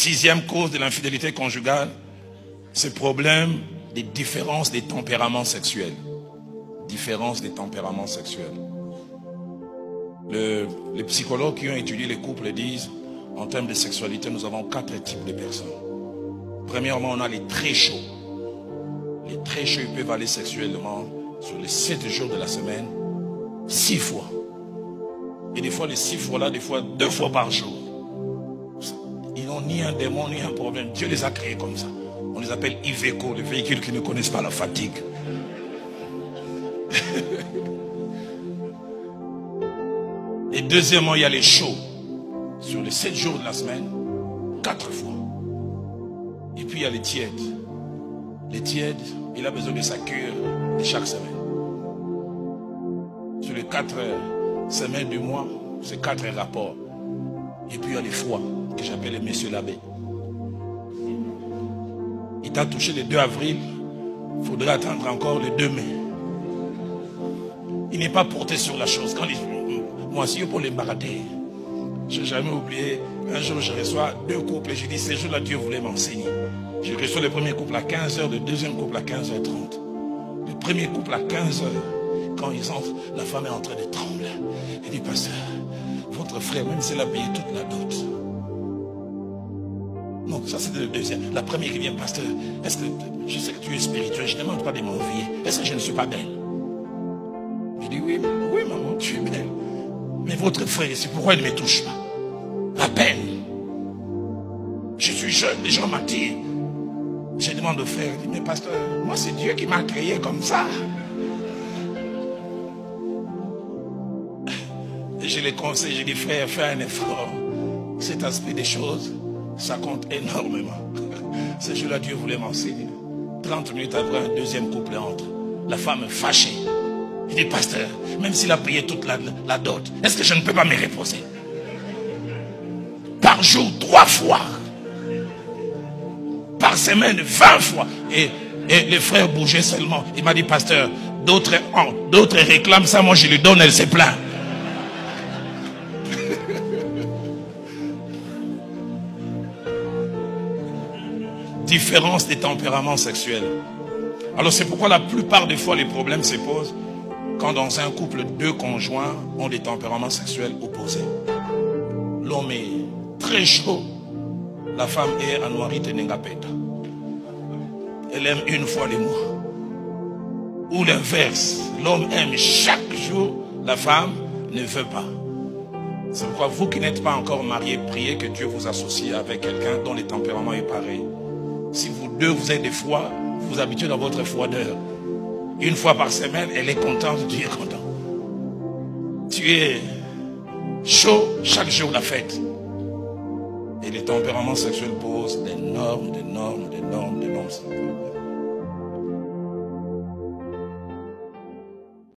Sixième cause de l'infidélité conjugale, ce problème des différences des tempéraments sexuels. Différence des tempéraments sexuels. Les psychologues qui ont étudié les couples disent, en termes de sexualité, nous avons 4 types de personnes. Premièrement, on a les très chauds. Les très chauds, ils peuvent aller sexuellement sur les 7 jours de la semaine, 6 fois. Et des fois, les 6 fois-là, des fois 2 fois par jour. Ils n'ont ni un démon, ni un problème. Dieu les a créés comme ça. On les appelle Iveco, les véhicules qui ne connaissent pas la fatigue. Et deuxièmement, il y a les chauds. Sur les 7 jours de la semaine, 4 fois. Et puis il y a les tièdes. Les tièdes, il a besoin de sa cure de chaque semaine. Sur les 4 semaines du mois, c'est 4 rapports. Et puis il y a les froids, que j'appelle les messieurs l'abbé. Il t'a touché le 2 avril, il faudrait attendre encore le 2 mai. Il n'est pas porté sur la chose. Quand moi, si pour les barater, je n'ai jamais oublié, un jour je reçois 2 couples et je dis, ce jour-là, Dieu voulait m'enseigner. Je reçois le premier couple à 15 h, le deuxième couple à 15h30. Le premier couple à 15 h, quand ils entrent, la femme est en train de trembler. Elle dit, pasteur, votre frère, même s'il a payé toute la dot. Non, ça c'est le deuxième. La première qui vient, pasteur, est-ce que je sais que tu es spirituel, je ne demande pas de m'envier. Est-ce que je ne suis pas belle? Je dis, oui, maman, tu es belle. Mais votre frère, c'est pourquoi il ne me touche pas. À peine. Je suis jeune, les gens m'attirent. Je demande au frère, il dit, mais pasteur, moi c'est Dieu qui m'a créé comme ça. Et je les conseille, je dis, frère, fais un effort. Cet aspect des choses, ça compte énormément. Ce jour-là, Dieu voulait m'enseigner. 30 minutes après, un deuxième couple entre. La femme fâchée. Il dit, pasteur, même s'il a payé toute la dot, est-ce que je ne peux pas me reposer? Par jour, 3 fois. Par semaine, 20 fois. Et les frères bougeaient seulement. Il m'a dit, pasteur, d'autres réclament ça, moi je lui donne, elle se plaint. Différence des tempéraments sexuels. Alors c'est pourquoi la plupart des fois les problèmes se posent quand dans un couple 2 conjoints ont des tempéraments sexuels opposés. L'homme est très chaud, la femme est anoirite et nengapeta. Elle aime une fois le mois. Ou l'inverse, l'homme aime chaque jour, la femme ne veut pas. C'est pourquoi vous qui n'êtes pas encore mariés, priez que Dieu vous associe avec quelqu'un dont le tempérament est pareil. Si vous deux, vous êtes des fois, vous habituez dans votre froideur. Une fois par semaine, elle est contente, Dieu est content. Tu es chaud, chaque jour la fête. Et les tempéraments sexuels posent d'énormes